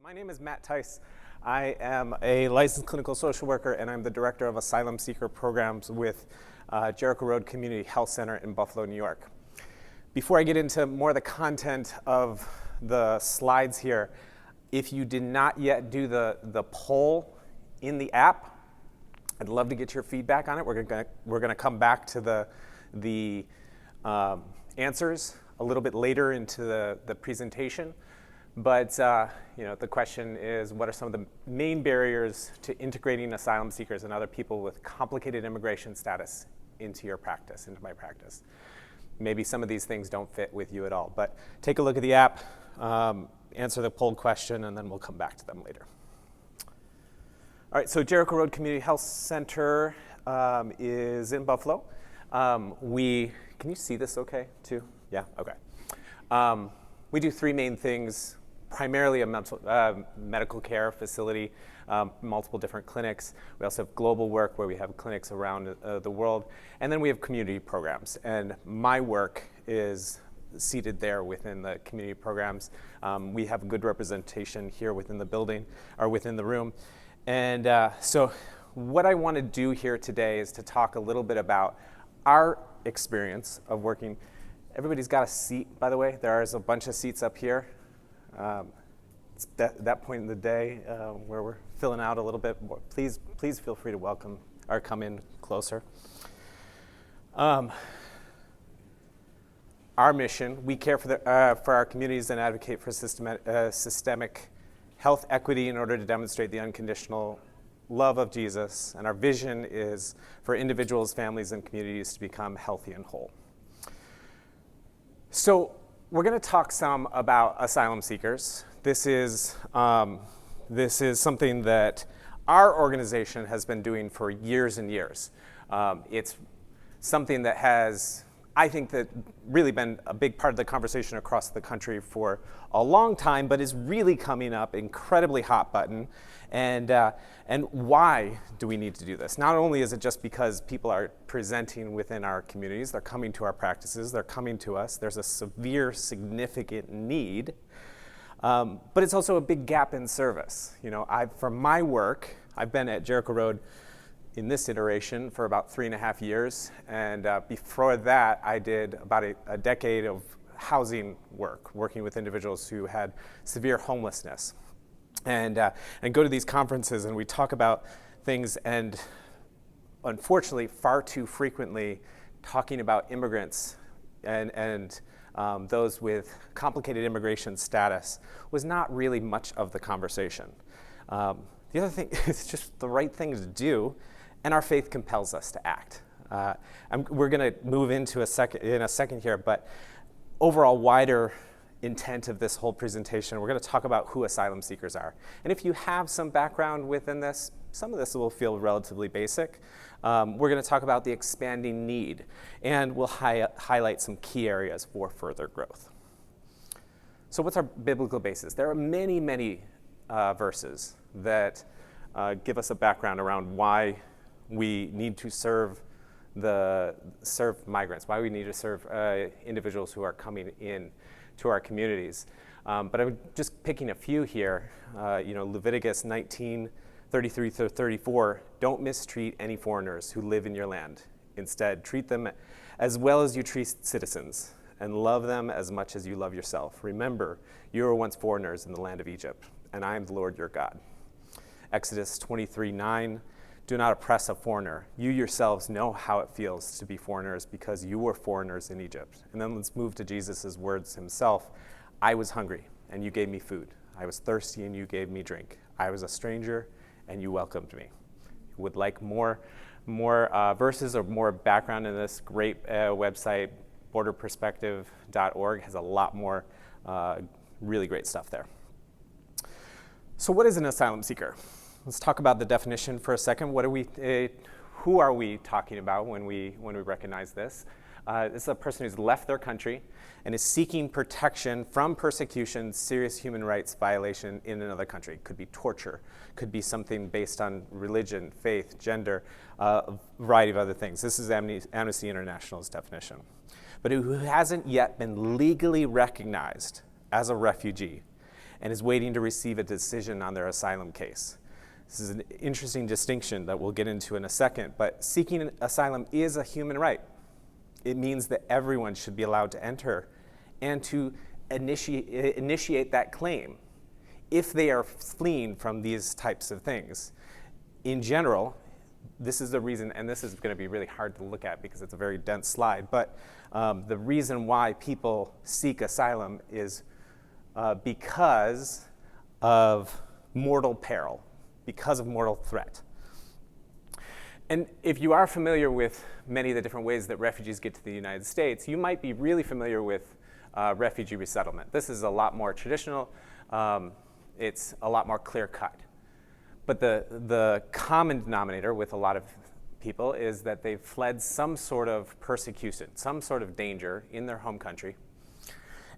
My name is Matt Tice. I am a licensed clinical social worker, and I'm the director of asylum seeker programs with Jericho Road Community Health Center in Buffalo, New York. Before I get into more of the content of the slides here, if you did not yet do the poll in the app, I'd love to get your feedback on it. We're gonna come back to the answers a little bit later into the presentation. But the question is, what are some of the main barriers to integrating asylum seekers and other people with complicated immigration status into your practice, into my practice? Maybe some of these things don't fit with you at all, but take a look at the app, answer the poll question, and then we'll come back to them later. All right, so Jericho Road Community Health Center is in Buffalo. Can you see this okay, too? Yeah, okay. We do three main things. Primarily a medical care facility, multiple different clinics. We also have global work where we have clinics around the world. And then we have community programs. And my work is seated there within the community programs. We have good representation here within the building, or within the room. And so what I want to do here today is to talk a little bit about our experience of working. Everybody's got a seat, by the way. There is a bunch of seats up here. It's that point in the day where we're filling out a little bit more. Please feel free to welcome or come in closer. Our mission: we care for our communities and advocate for systemic health equity in order to demonstrate the unconditional love of Jesus. And our vision is for individuals, families, and communities to become healthy and whole. So we're going to talk some about asylum seekers. This is something that our organization has been doing for years and years. It's something that has, I think, that really been a big part of the conversation across the country for a long time, but is really coming up, incredibly hot button. And why do we need to do this? Not only is it just because people are presenting within our communities, they're coming to our practices, they're coming to us, there's a severe, significant need, but it's also a big gap in service. For my work, I've been at Jericho Road in this iteration for about 3.5 years, and before that, I did about a decade of housing work, working with individuals who had severe homelessness. And go to these conferences and we talk about things, and unfortunately far too frequently talking about immigrants and those with complicated immigration status was not really much of the conversation. The other thing is just the right thing to do, and our faith compels us to act. We're going to move into in a second here, but overall wider intent of this whole presentation, we're going to talk about who asylum seekers are. And if you have some background within this, some of this will feel relatively basic. We're going to talk about the expanding need, and we'll highlight some key areas for further growth. So what's our biblical basis? There are many, many verses that give us a background around why we need to serve migrants, why we need to serve individuals who are coming in to our communities. But I'm just picking a few here. Leviticus 19:33-34, don't mistreat any foreigners who live in your land. Instead, treat them as well as you treat citizens, and love them as much as you love yourself. Remember, you were once foreigners in the land of Egypt, and I am the Lord your God. Exodus 23:9, do not oppress a foreigner. You yourselves know how it feels to be foreigners because you were foreigners in Egypt. And then let's move to Jesus' words himself. I was hungry, and you gave me food. I was thirsty, and you gave me drink. I was a stranger, and you welcomed me. Would like more verses or more background in this great website, borderperspective.org has a lot more really great stuff there. So what is an asylum seeker? Let's talk about the definition for a second. Who are we talking about when we recognize this? This is a person who's left their country and is seeking protection from persecution, serious human rights violation in another country. Could be torture, could be something based on religion, faith, gender, a variety of other things. This is Amnesty International's definition. But who hasn't yet been legally recognized as a refugee and is waiting to receive a decision on their asylum case. This is an interesting distinction that we'll get into in a second, but seeking asylum is a human right. It means that everyone should be allowed to enter and to initiate that claim if they are fleeing from these types of things. In general, this is the reason, and this is going to be really hard to look at because it's a very dense slide, but the reason why people seek asylum is because of mortal peril, because of mortal threat. And if you are familiar with many of the different ways that refugees get to the United States, you might be really familiar with refugee resettlement. This is a lot more traditional. It's a lot more clear-cut. But the common denominator with a lot of people is that they've fled some sort of persecution, some sort of danger in their home country.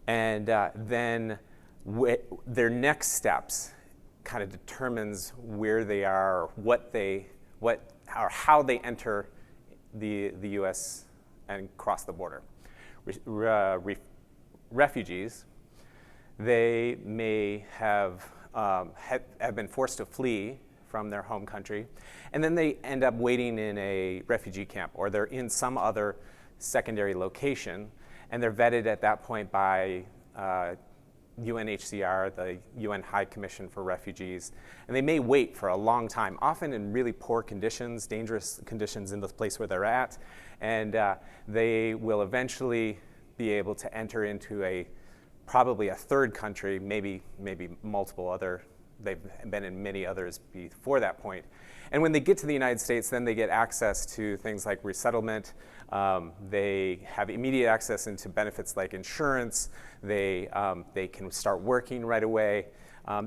And then their next steps kind of determines where they are, or how they enter the U.S. and cross the border. Refugees, they may have been forced to flee from their home country, and then they end up waiting in a refugee camp, or they're in some other secondary location, and they're vetted at that point by UNHCR, the UN High Commission for Refugees, and they may wait for a long time, often in really poor conditions, dangerous conditions in the place where they're at, and they will eventually be able to enter into probably a third country, maybe multiple other. They've been in many others before that point. And when they get to the United States, then they get access to things like resettlement. They have immediate access into benefits like insurance. They can start working right away.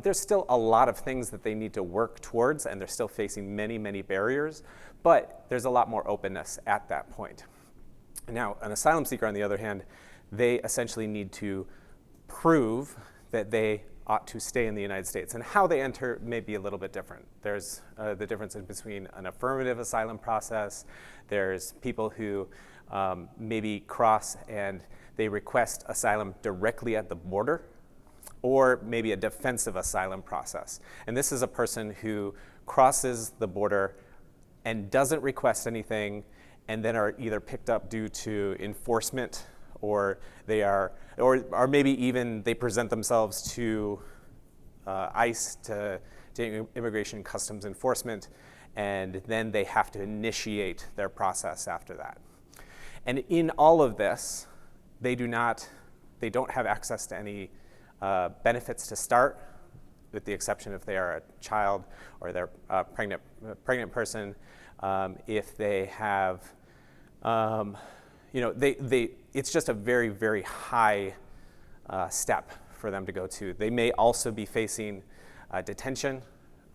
There's still a lot of things that they need to work towards, and they're still facing many, many barriers, but there's a lot more openness at that point. Now, an asylum seeker, on the other hand, they essentially need to prove that they ought to stay in the United States. And how they enter may be a little bit different. There's the difference between an affirmative asylum process. There's people who maybe cross and they request asylum directly at the border, or maybe a defensive asylum process. And this is a person who crosses the border and doesn't request anything, and then are either picked up due to enforcement, or or maybe even they present themselves to ICE, to Immigration and Customs Enforcement, and then they have to initiate their process after that. And in all of this, they don't have access to any benefits to start, with the exception if they are a child or they're a pregnant person. If they have, it's just a very, very high step for them to go to. They may also be facing detention.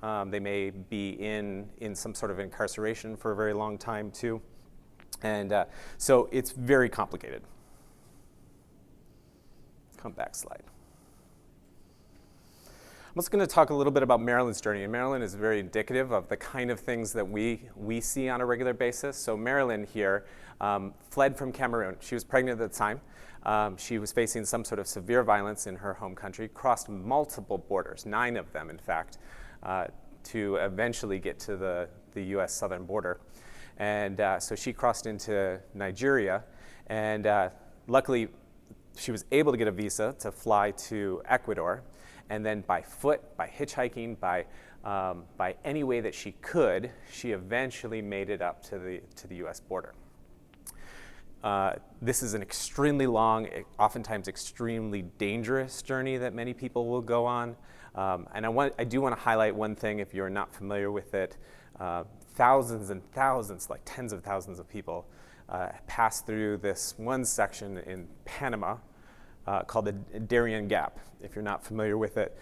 They may be in some sort of incarceration for a very long time too. And so it's very complicated. Come back slide. I'm also going to talk a little bit about Marilyn's journey, and Marilyn is very indicative of the kind of things that we see on a regular basis. So Marilyn here fled from Cameroon. She was pregnant at the time. She was facing some sort of severe violence in her home country, crossed multiple borders, 9 of them in fact, to eventually get to the US southern border. And so she crossed into Nigeria, and luckily she was able to get a visa to fly to Ecuador. And then by foot, by hitchhiking, by any way that she could, she eventually made it up to the U.S. border. This is an extremely long, oftentimes extremely dangerous journey that many people will go on. And I do want to highlight one thing if you're not familiar with it. Thousands and thousands, like tens of thousands of people pass through this one section in Panama, called the Darien Gap. If you're not familiar with it,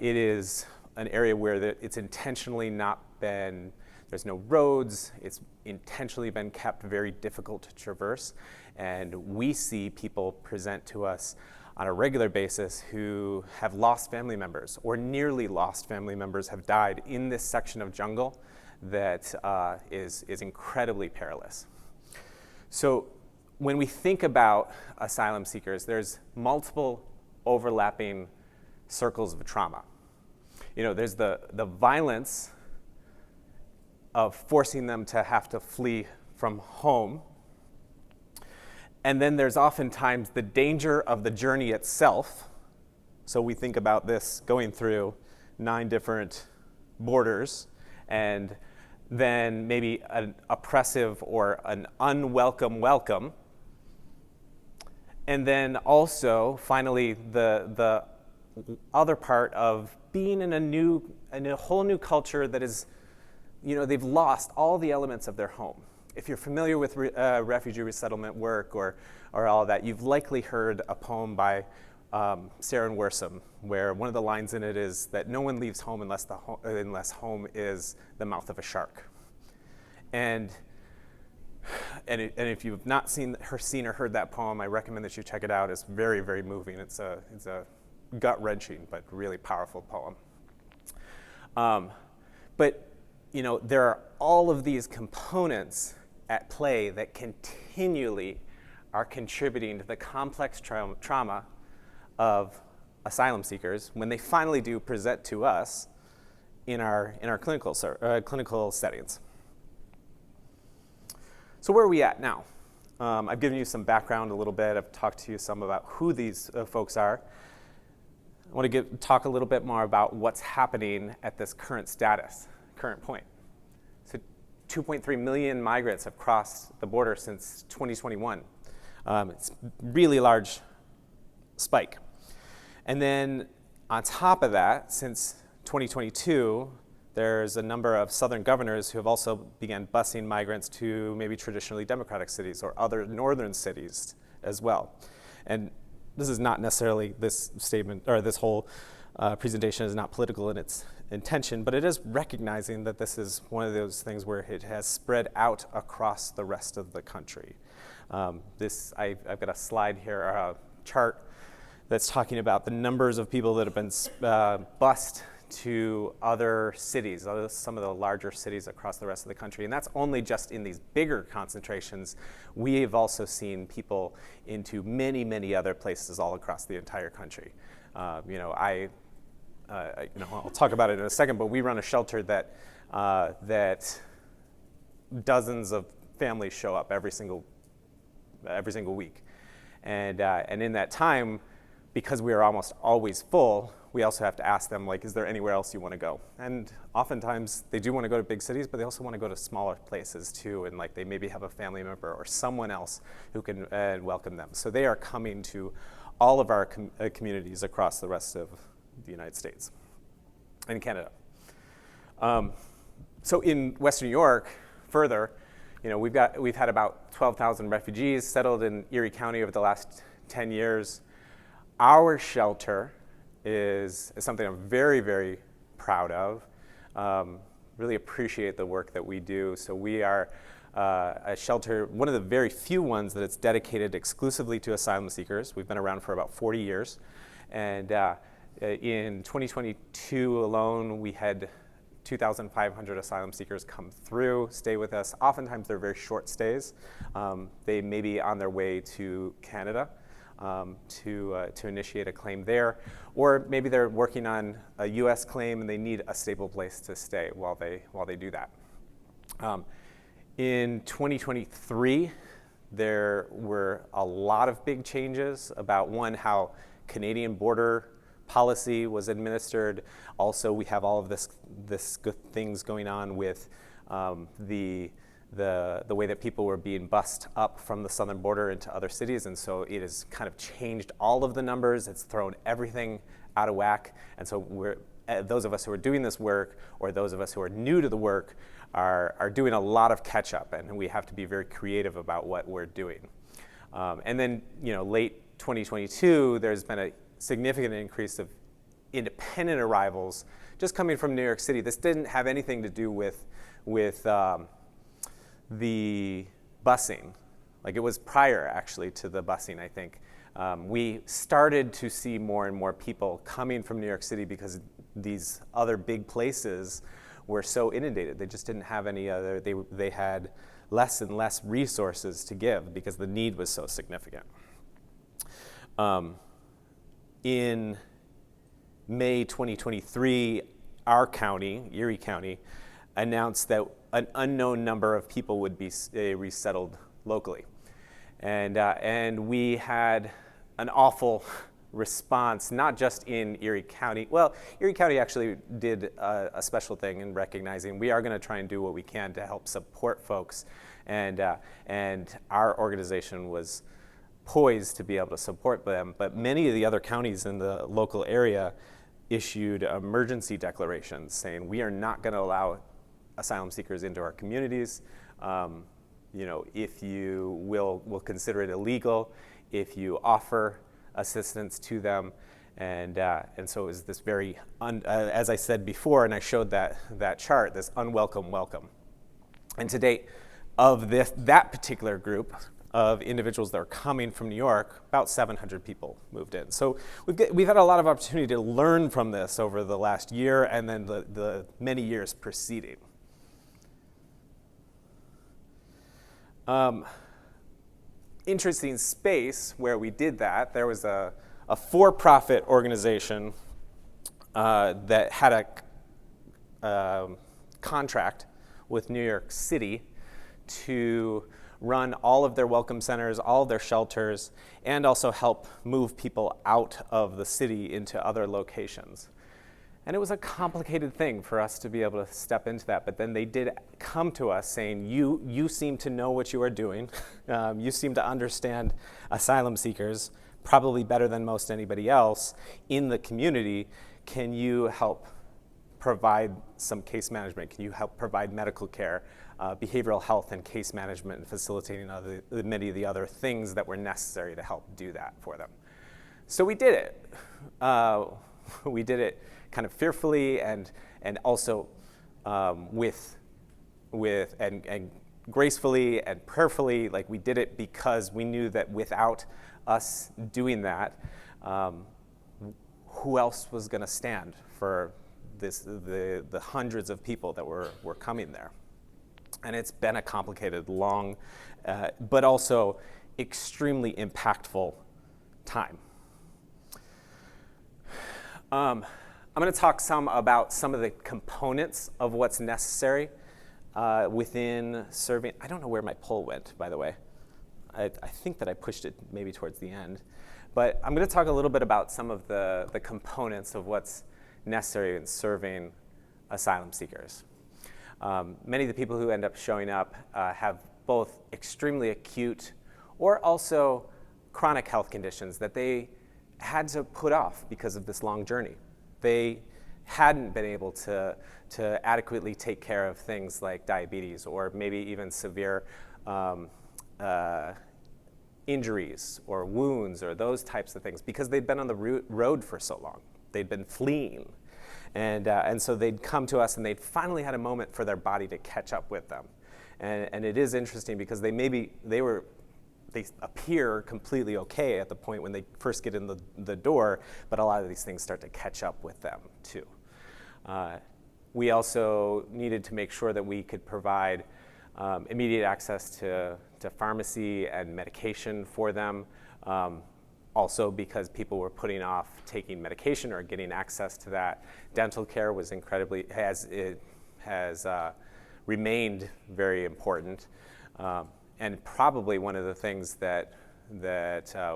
it is an area where it's intentionally not been, there's no roads, it's intentionally been kept very difficult to traverse, and we see people present to us on a regular basis who have lost family members, or nearly lost family members, have died in this section of jungle that is incredibly perilous. So when we think about asylum seekers, there's multiple overlapping circles of trauma. There's the violence of forcing them to have to flee from home. And then there's oftentimes the danger of the journey itself. So we think about this going through 9 different borders, and then maybe an oppressive or an unwelcome welcome. And then also, finally, the other part of being in a whole new culture that is, they've lost all the elements of their home. If you're familiar with refugee resettlement work or all that, you've likely heard a poem by Sarah Wirsam, where one of the lines in it is that no one leaves home unless home is the mouth of a shark. And if you've not seen or heard that poem, I recommend that you check it out. It's very, very moving. It's a gut-wrenching but really powerful poem. But there are all of these components at play that continually are contributing to the complex trauma of asylum seekers when they finally do present to us in our clinical settings. So where are we at now? I've given you some background a little bit. I've talked to you some about who these folks are. I want to talk a little bit more about what's happening at this current point. So 2.3 million migrants have crossed the border since 2021. It's a really large spike. And then on top of that, since 2022, there's a number of southern governors who have also began busing migrants to maybe traditionally democratic cities or other northern cities as well. And this is not necessarily this statement, or this whole presentation is not political in its intention, but it is recognizing that this is one of those things where it has spread out across the rest of the country. I've got a slide here, a chart that's talking about the numbers of people that have been bused to other cities, some of the larger cities across the rest of the country. And that's only just in these bigger concentrations. We have also seen people into many, many other places all across the entire country. I'll talk about it in a second, but we run a shelter that dozens of families show up every single week. And in that time, because we are almost always full, we also have to ask them, is there anywhere else you want to go? And oftentimes they do want to go to big cities, but they also want to go to smaller places too, and they maybe have a family member or someone else who can welcome them. So they are coming to all of our communities across the rest of the United States and Canada. So in Western New York, further, we've had about 12,000 refugees settled in Erie County over the last 10 years. Our shelter is something I'm very, very proud of. Really appreciate the work that we do. So we are a shelter, one of the very few ones that it's dedicated exclusively to asylum seekers. We've been around for about 40 years. And in 2022 alone, we had 2,500 asylum seekers come through, stay with us. Oftentimes they're very short stays. They may be on their way to Canada to initiate a claim there, or maybe they're working on a U.S. claim and they need a stable place to stay while they do that. In 2023, there were a lot of big changes about, one, how Canadian border policy was administered. Also, we have all of this good things going on with the way that people were being bussed up from the southern border into other cities, and so it has kind of changed all of the numbers. It's thrown everything out of whack, and so those of us who are doing this work, or those of us who are new to the work, are doing a lot of catch up, and we have to be very creative about what we're doing. And then, late 2022, there's been a significant increase of independent arrivals just coming from New York City. This didn't have anything to do with the busing. It was prior, actually, to the busing, I think. We started to see more and more people coming from New York City because these other big places were so inundated. They just didn't have any other, they had less and less resources to give because the need was so significant. In May 2023, our county, Erie County, announced that an unknown number of people would be resettled locally. And we had an awful response, not just in Erie County. Well, Erie County actually did a special thing in recognizing we are going to try and do what we can to help support folks. And our organization was poised to be able to support them. But many of the other counties in the local area issued emergency declarations saying we are not going to allow asylum seekers into our communities. If you will consider it illegal, if you offer assistance to them, and so it was this very, as I said before, and I showed that chart, this unwelcome welcome. And to date, of that particular group of individuals that are coming from New York, about 700 people moved in. So we've had a lot of opportunity to learn from this over the last year and then the many years preceding. Interesting space where we did that. There was a for-profit organization that had a contract with New York City to run all of their welcome centers, all of their shelters, and also help move people out of the city into other locations. And it was a complicated thing for us to be able to step into that, but then they did come to us saying, you seem to know what you are doing. You seem to understand asylum seekers probably better than most anybody else in the community. Can you help provide some case management? Can you help provide medical care, behavioral health and case management, and facilitating many of the other things that were necessary to help do that for them? So we did it. We did it kind of fearfully and also with and gracefully and prayerfully. Like, we did it because we knew that without us doing that, who else was going to stand for the hundreds of people that were coming there? And it's been a complicated, long, but also extremely impactful time. I'm going to talk some about some of the components of what's necessary within serving. I don't know where my poll went, by the way. I think that I pushed it maybe towards the end. But I'm going to talk a little bit about some of the components of what's necessary in serving asylum seekers. Many of the people who end up showing up have both extremely acute or also chronic health conditions that they had to put off because of this long journey. They hadn't been able to adequately take care of things like diabetes or maybe even severe injuries or wounds or those types of things because they'd been on the road for so long. They'd been fleeing. And so they'd come to us and they'd finally had a moment for their body to catch up with them. And it is interesting because they appear completely okay at the point when they first get in the door, but a lot of these things start to catch up with them too. We also needed to make sure that we could provide immediate access to pharmacy and medication for them. Also because people were putting off taking medication or getting access to that. Dental care was has remained very important. And probably one of the things that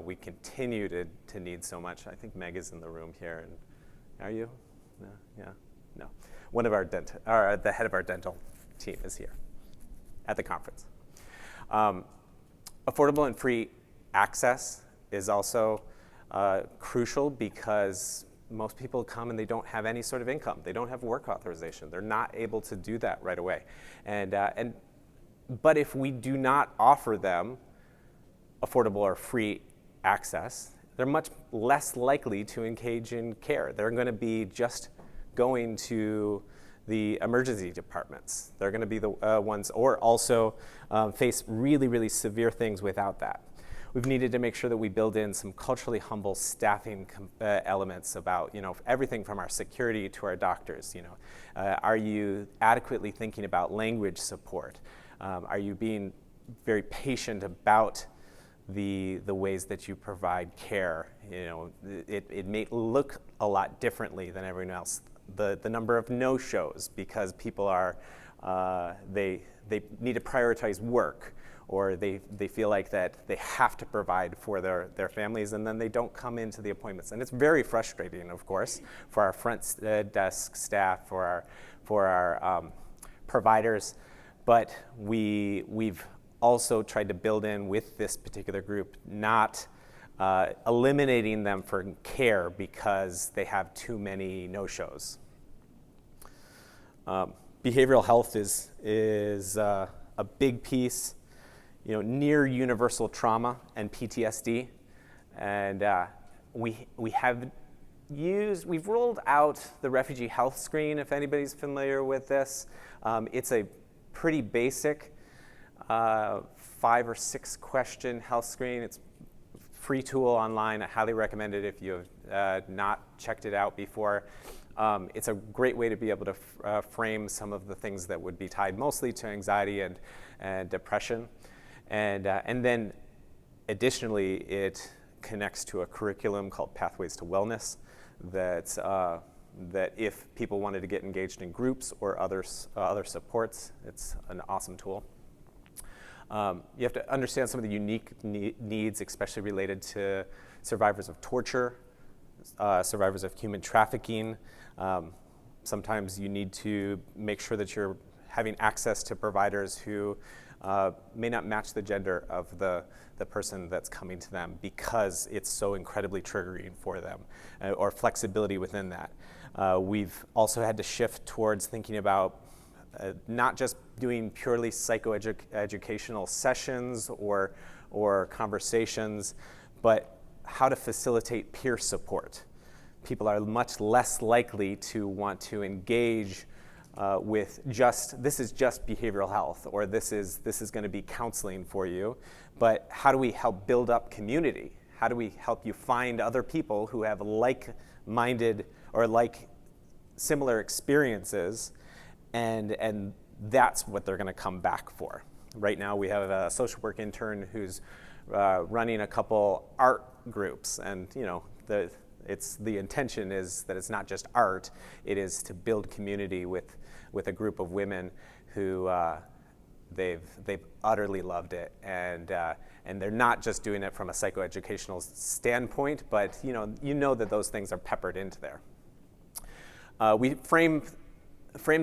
we continue to need so much. I think Meg is in the room here. And are you? No, yeah, no. One of the head of our dental team is here at the conference. Affordable and free access is also crucial because most people come and they don't have any sort of income. They don't have work authorization. They're not able to do that right away. But if we do not offer them affordable or free access, they're much less likely to engage in care. They're going to be just going to the emergency departments. They're going to be the ones, or also face really, really severe things without that. We've needed to make sure that we build in some culturally humble staffing elements about, everything from our security to our doctors. Are you adequately thinking about language support? Are you being very patient about the ways that you provide care? It may look a lot differently than everyone else. The number of no-shows because people are, they need to prioritize work, or they feel like that they have to provide for their families, and then they don't come into the appointments. And it's very frustrating, of course, for our front desk staff, for our providers. But we've also tried to build in with this particular group, not eliminating them for care because they have too many no-shows. Behavioral health is a big piece. Near universal trauma and PTSD, and we've rolled out the refugee health screen. If anybody's familiar with this, it's a pretty basic 5 or 6 question health screen. It's a free tool online. I highly recommend it if you have not checked it out before. It's a great way to be able to frame some of the things that would be tied mostly to anxiety and depression. And then additionally, it connects to a curriculum called Pathways to Wellness that if people wanted to get engaged in groups or other supports, it's an awesome tool. You have to understand some of the unique needs, especially related to survivors of torture, survivors of human trafficking. Sometimes you need to make sure that you're having access to providers who may not match the gender of the person that's coming to them because it's so incredibly triggering for them, or flexibility within that. We've also had to shift towards thinking about not just doing purely psychoeducational sessions or conversations, but how to facilitate peer support. People are much less likely to want to engage with this is just behavioral health, or this is going to be counseling for you, but how do we help build up community? How do we help you find other people who have like-minded or similar experiences, and that's what they're going to come back for. Right now we have a social work intern who's running a couple art groups, and the intention is that it's not just art, it is to build community with a group of women who they've utterly loved it, and they're not just doing it from a psychoeducational standpoint, but you know that those things are peppered into there. We frame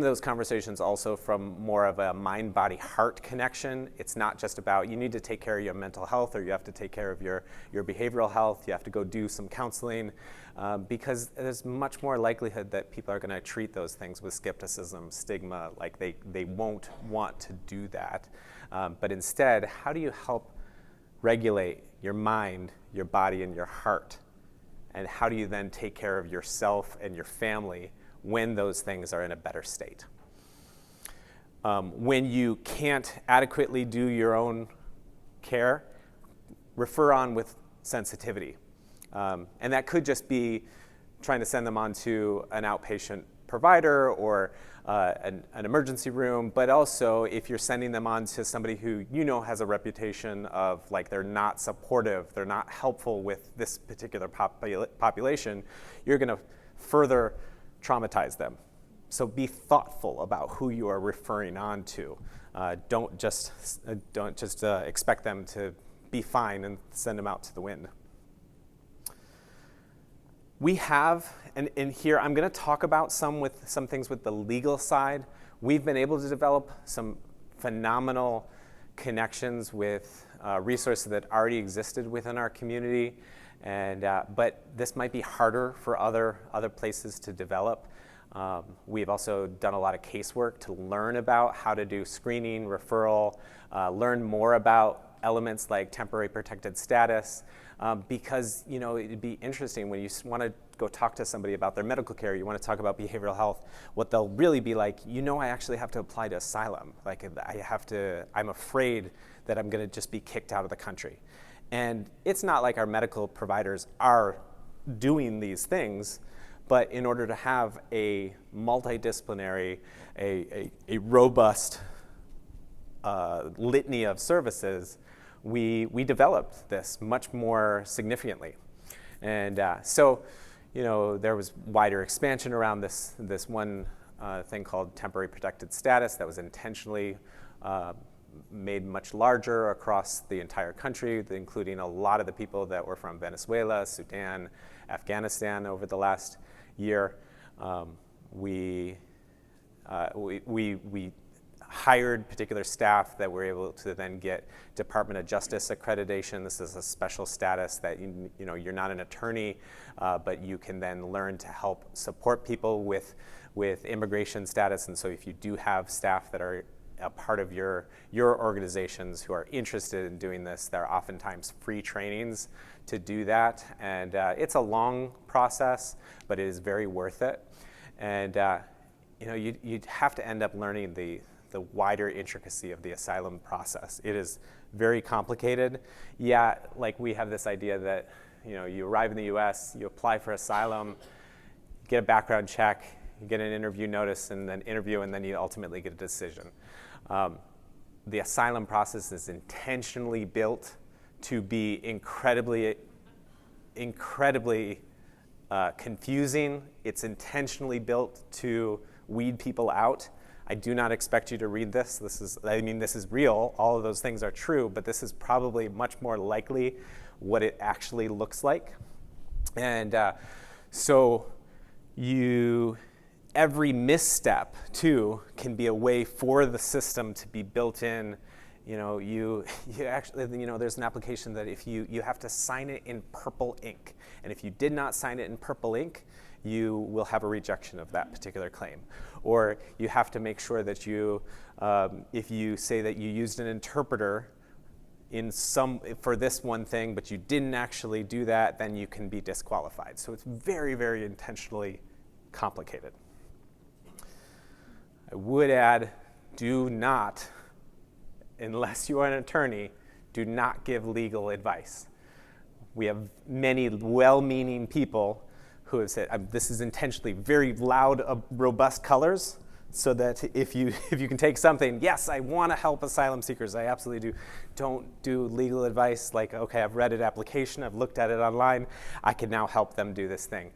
those conversations also from more of a mind-body-heart connection. It's not just about you need to take care of your mental health, or you have to take care of your behavioral health, you have to go do some counseling, because there's much more likelihood that people are going to treat those things with skepticism, stigma, like they won't want to do that. But instead, how do you help regulate your mind, your body, and your heart? And how do you then take care of yourself and your family when those things are in a better state? When you can't adequately do your own care, refer on with sensitivity. And that could just be trying to send them on to an outpatient provider or an emergency room, but also if you're sending them on to somebody who has a reputation of they're not supportive, they're not helpful with this particular population, you're going to further traumatize them. So be thoughtful about who you are referring on to. Don't just expect them to be fine and send them out to the wind. We have, and in here I'm going to talk about some things with the legal side. We've been able to develop some phenomenal connections with resources that already existed within our community, but this might be harder for other places to develop. We've also done a lot of casework to learn about how to do screening, referral, learn more about elements like temporary protected status, because it'd be interesting when you want to go talk to somebody about their medical care, you want to talk about behavioral health, what they'll really be like, I actually have to apply to asylum. I'm afraid that I'm going to just be kicked out of the country. And it's not like our medical providers are doing these things, but in order to have a multidisciplinary, a robust litany of services, we developed this much more significantly. And so, there was wider expansion around this one thing called temporary protected status that was intentionally made much larger across the entire country, including a lot of the people that were from Venezuela, Sudan, Afghanistan over the last year. We hired particular staff that were able to then get Department of Justice accreditation. This is a special status that you're not an attorney, but you can then learn to help support people with immigration status. And so if you do have staff that are a part of your organizations who are interested in doing this, there are oftentimes free trainings to do that. And it's a long process, but it is very worth it. And you'd have to end up learning the wider intricacy of the asylum process. It is very complicated. Yeah, like we have this idea that you arrive in the US, you apply for asylum, get a background check, you get an interview notice and then interview, and then you ultimately get a decision. The asylum process is intentionally built to be incredibly confusing. It's intentionally built to weed people out. I do not expect you to read this. This is real. All of those things are true, but this is probably much more likely what it actually looks like. And so every misstep too can be a way for the system to be built in. You actually, there's an application that if you have to sign it in purple ink, and if you did not sign it in purple ink, you will have a rejection of that particular claim. Or you have to make sure that if you say that you used an interpreter for this one thing, but you didn't actually do that, then you can be disqualified. So it's very, very intentionally complicated. I would add, do not, unless you are an attorney, do not give legal advice. We have many well-meaning people who have said, this is intentionally very loud, robust colors, so that if you can take something, yes, I want to help asylum seekers, I absolutely do. Don't do legal advice like, okay, I've read an application, I've looked at it online, I can now help them do this thing.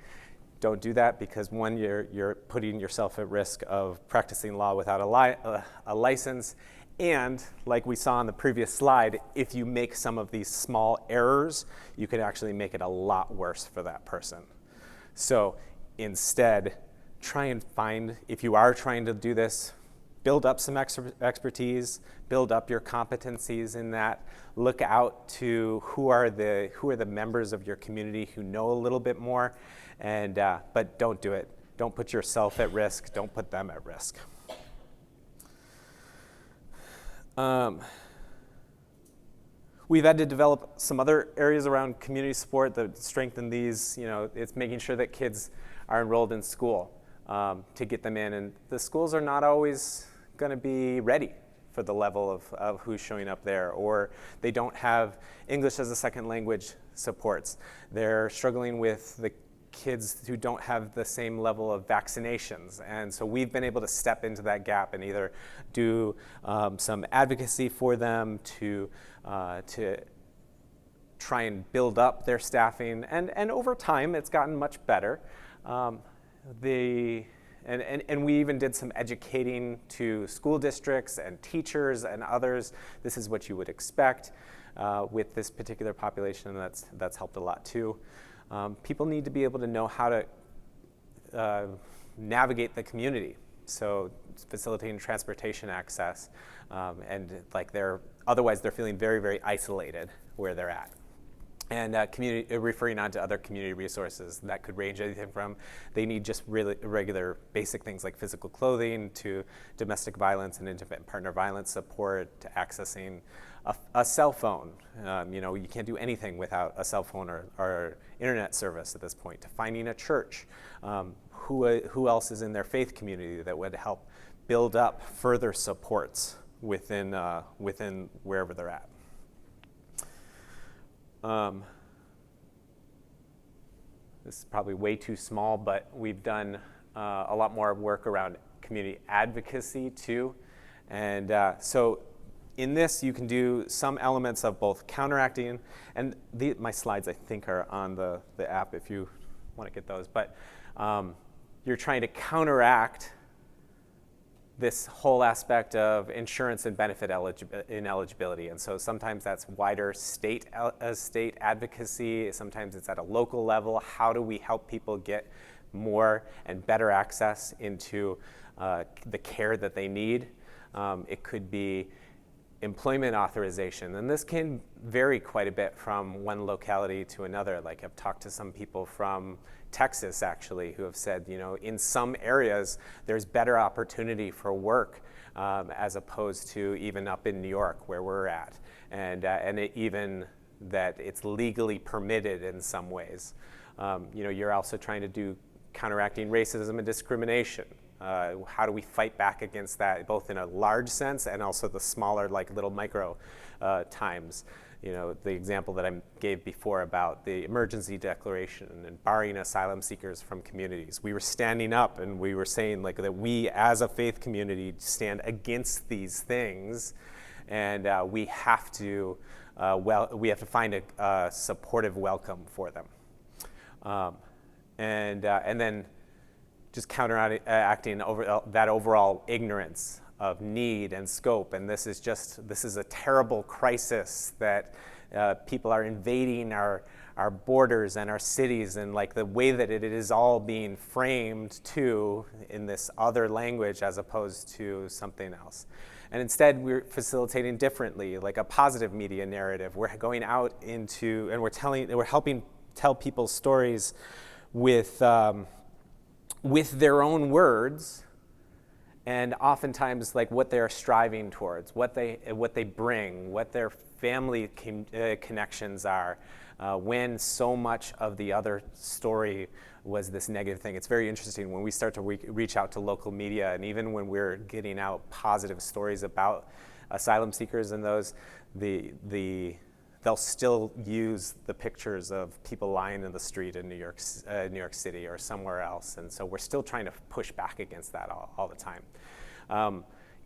Don't do that, because one, you're putting yourself at risk of practicing law without a license, and like we saw on the previous slide, if you make some of these small errors, you can actually make it a lot worse for that person. So instead, try and find, if you are trying to do this, build up some expertise, build up your competencies in that, look out to who are the members of your community who know a little bit more, and but don't do it. Don't put yourself at risk, don't put them at risk. We've had to develop some other areas around community support that strengthen these. It's making sure that kids are enrolled in school to get them in. And the schools are not always going to be ready for the level of who's showing up there, or they don't have English as a second language supports. They're struggling with the kids who don't have the same level of vaccinations. And so we've been able to step into that gap and either do some advocacy for them to try and build up their staffing. And over time, it's gotten much better. And we even did some educating to school districts and teachers and others. This is what you would expect with this particular population, and that's helped a lot too. People need to be able to know how to navigate the community, so facilitating transportation access, and otherwise they're feeling very, very isolated where they're at. And referring on to other community resources that could range anything from they need just really regular basic things like physical clothing to domestic violence and intimate partner violence support to accessing a cell phone. You can't do anything without a cell phone or internet service at this point. To finding a church, who else is in their faith community that would help build up further supports within wherever they're at. This is probably way too small, but we've done a lot more work around community advocacy too. And so in this, you can do some elements of both counteracting, and my slides, I think, are on the app if you want to get those. But you're trying to counteract this whole aspect of insurance and benefit ineligibility. And so sometimes that's wider state advocacy, sometimes it's at a local level. How do we help people get more and better access into the care that they need? It could be employment authorization, and this can vary quite a bit from one locality to another. Like I've talked to some people from Texas actually who have said, in some areas there's better opportunity for work as opposed to even up in New York where we're at, and even that it's legally permitted in some ways. You're also trying to do counteracting racism and discrimination. How do we fight back against that, both in a large sense and also the smaller, like little micro times? The example that I gave before about the emergency declaration and barring asylum seekers from communities. We were standing up and we were saying like that we as a faith community stand against these things, and we have to find a supportive welcome for them. And then just counteracting that overall ignorance of need and scope. And this is a terrible crisis that people are invading our borders and our cities, and like the way that it is all being framed too in this other language as opposed to something else. And instead we're facilitating differently, like a positive media narrative. We're going out into, and we're helping tell people's stories with their own words, and oftentimes like what they're striving towards, what they bring, what their family connections are, when so much of the other story was this negative thing. It's very interesting when we start to reach out to local media, and even when we're getting out positive stories about asylum seekers and those, they'll still use the pictures of people lying in the street in New York City or somewhere else. And so we're still trying to push back against that all the time.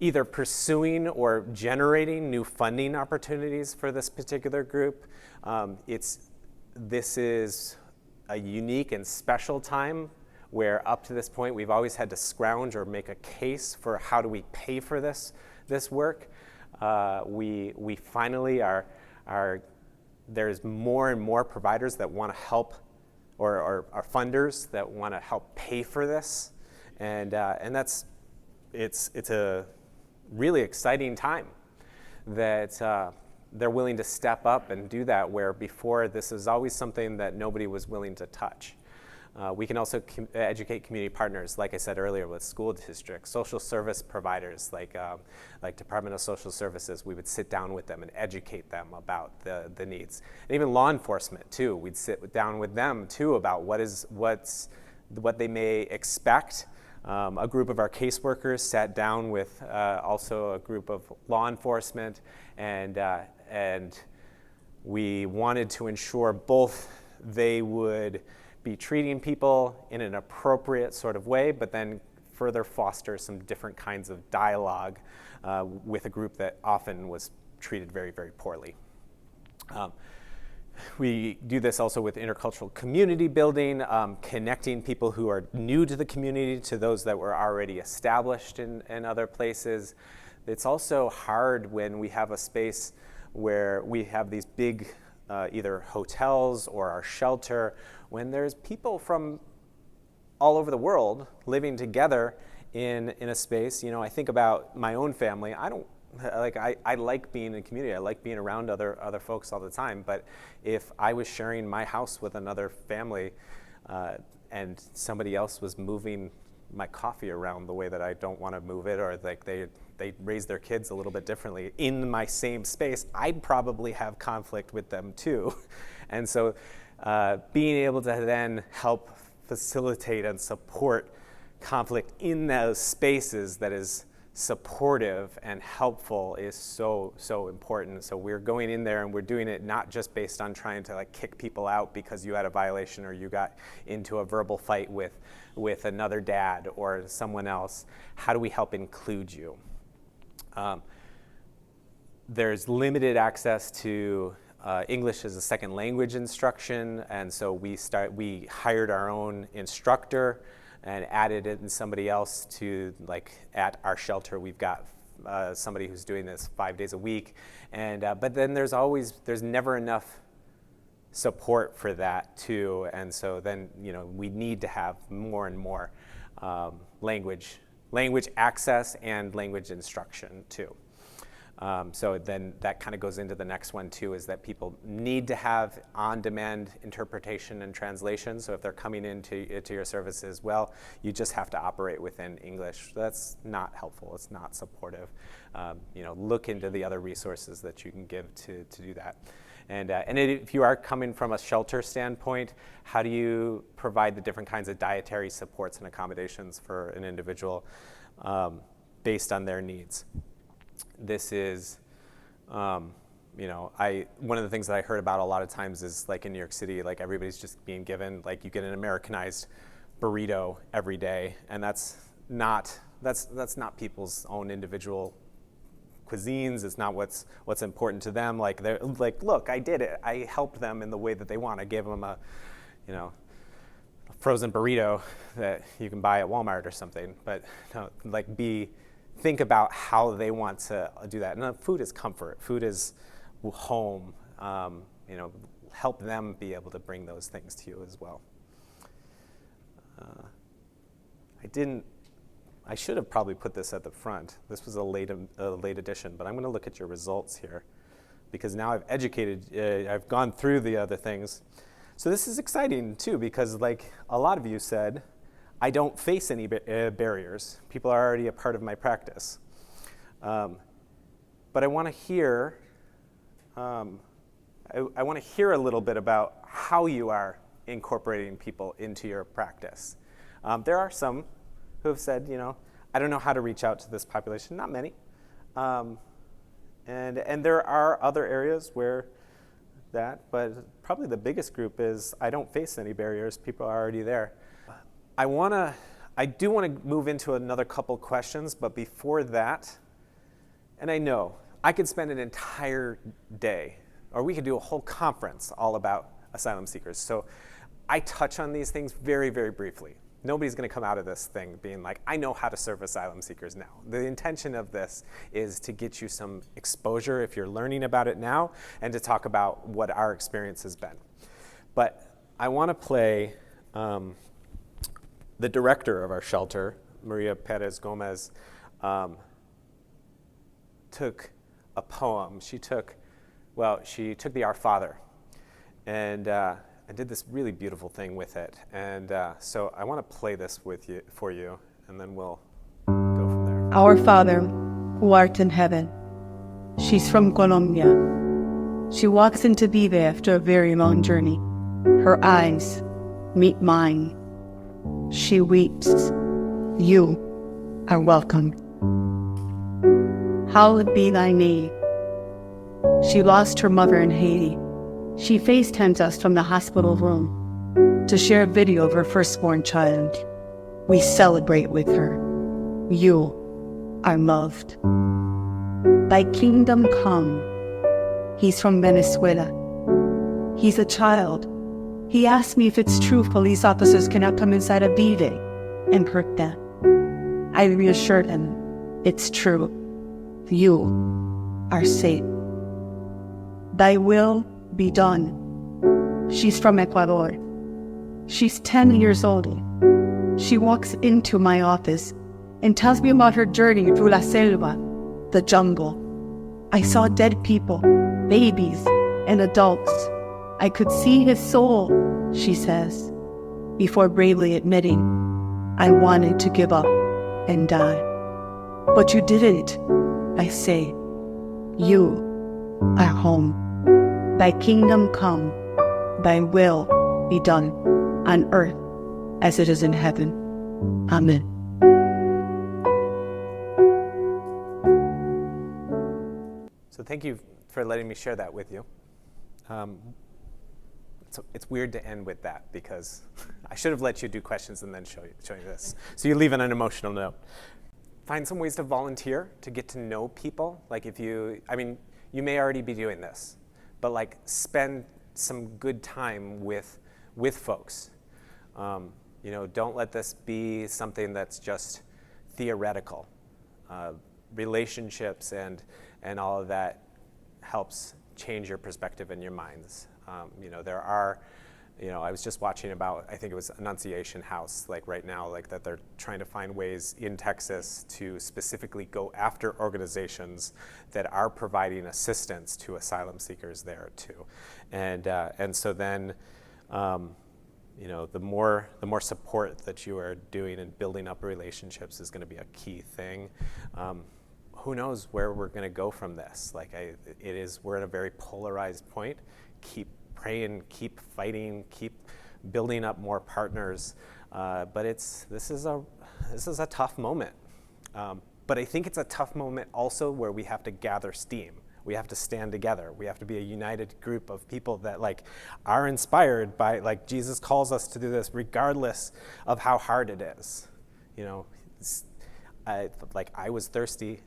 Either pursuing or generating new funding opportunities for this particular group. This is a unique and special time where up to this point we've always had to scrounge or make a case for how do we pay for this work. We finally are there's more and more providers that want to help, or funders that want to help pay for this, and it's a really exciting time that they're willing to step up and do that, where before this is always something that nobody was willing to touch. We can also educate community partners, like I said earlier, with school districts, social service providers like Department of Social Services. We would sit down with them and educate them about the needs. And even law enforcement too. We'd sit down with them too about what they may expect. A group of our caseworkers sat down with also a group of law enforcement, and we wanted to ensure both they would be treating people in an appropriate sort of way, but then further foster some different kinds of dialogue with a group that often was treated very, very poorly. We do this also with intercultural community building, connecting people who are new to the community to those that were already established in other places. It's also hard when we have a space where we have these big either hotels or our shelter, when there's people from all over the world living together in a space. I think about my own family. I like being in a community. I like being around other folks all the time. But if I was sharing my house with another family and somebody else was moving my coffee around the way that I don't want to move it, or like they raise their kids a little bit differently in my same space, I'd probably have conflict with them too. And so being able to then help facilitate and support conflict in those spaces that is supportive and helpful is so important. So we're going in there and we're doing it not just based on trying to kick people out because you had a violation or you got into a verbal fight with another dad or someone else. How do we help include you? There's limited access to English as a second language instruction, and so we hired our own instructor and added in somebody else to, like, at our shelter we've got somebody who's doing this 5 days a week, and but then there's never enough support for that too, and so then we need to have more and more language access and language instruction too. So then that kind of goes into the next one too, is that people need to have on-demand interpretation and translation. So if they're coming into your services, well, you just have to operate within English. That's not helpful. It's not supportive. Look into the other resources that you can give to do that. And if you are coming from a shelter standpoint, how do you provide the different kinds of dietary supports and accommodations for an individual based on their needs? This is, one of the things that I heard about a lot of times is, like, in New York City, like, everybody's just being given, like, you get an Americanized burrito every day, and that's not people's own individual cuisines. It's not what's important to them. Like, they're like, look, I did it. I helped them in the way that they want. I gave them a frozen burrito that you can buy at Walmart or something. But think about how they want to do that. And food is comfort. Food is home. Help them be able to bring those things to you as well. I should have probably put this at the front. This was a late edition, but I'm going to look at your results here, because now I've gone through the other things. So this is exciting too, because, like, a lot of you said, I don't face any barriers. People are already a part of my practice. But I want to hear, I want to hear a little bit about how you are incorporating people into your practice. There are some who have said, I don't know how to reach out to this population. Not many. And there are other areas where but probably the biggest group is, I don't face any barriers. People are already there. I do want to move into another couple questions, but before that, and I know I could spend an entire day, or we could do a whole conference all about asylum seekers. So I touch on these things very, very briefly. Nobody's going to come out of this thing being like, I know how to serve asylum seekers now. The intention of this is to get you some exposure if you're learning about it now, and to talk about what our experience has been. But I want to play the director of our shelter, Maria Perez Gomez, took a poem. She took the Our Father, and did this really beautiful thing with it. And so I want to play this for you, and then we'll go from there. Our Father, who art in heaven. She's from Colombia. She walks into Vive after a very long journey. Her eyes meet mine. She weeps. You are welcome. Hallowed be thy name. She lost her mother in Haiti. She FaceTimes us from the hospital room to share a video of her firstborn child. We celebrate with her. You are loved. Thy kingdom come. He's from Venezuela. He's a child. He asked me if it's true police officers cannot come inside a Vive and hurt them. I reassured him, it's true. You are safe. Thy will be done. She's from Ecuador. She's 10 years old. She walks into my office and tells me about her journey through La Selva, the jungle. I saw dead people, babies, and adults. I could see his soul, she says, before bravely admitting, I wanted to give up and die. But you didn't, I say. You are home. Thy kingdom come, thy will be done on earth as it is in heaven. Amen. So thank you for letting me share that with you. It's weird to end with that, because I should have let you do questions and then show you this. So you leave on an emotional note. Find some ways to volunteer, to get to know people. Like you may already be doing this, but like spend some good time with folks. You know, don't let this be something that's just theoretical. Relationships and all of that helps change your perspective and your minds. You know, there are, you know, I was just watching about, I think it was Annunciation House, like right now, like that they're trying to find ways in Texas to specifically go after organizations that are providing assistance to asylum seekers there too. And so then, you know, the more support that you are doing and building up relationships is going to be a key thing. Who knows where we're going to go from this? Like, we're at a very polarized point. Keep praying, keep fighting, keep building up more partners. But this is a tough moment. But I think it's a tough moment also where we have to gather steam. We have to stand together. We have to be a united group of people that like are inspired by, like, Jesus calls us to do this regardless of how hard it is. You know, I was thirsty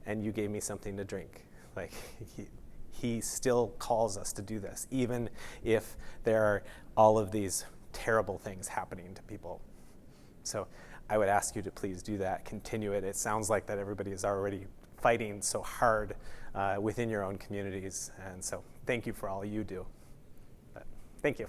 and you gave me something to drink. Like, he still calls us to do this, even if there are all of these terrible things happening to people. So I would ask you to please do that, continue it. It sounds like that everybody is already fighting so hard within your own communities. And so thank you for all you do. But thank you.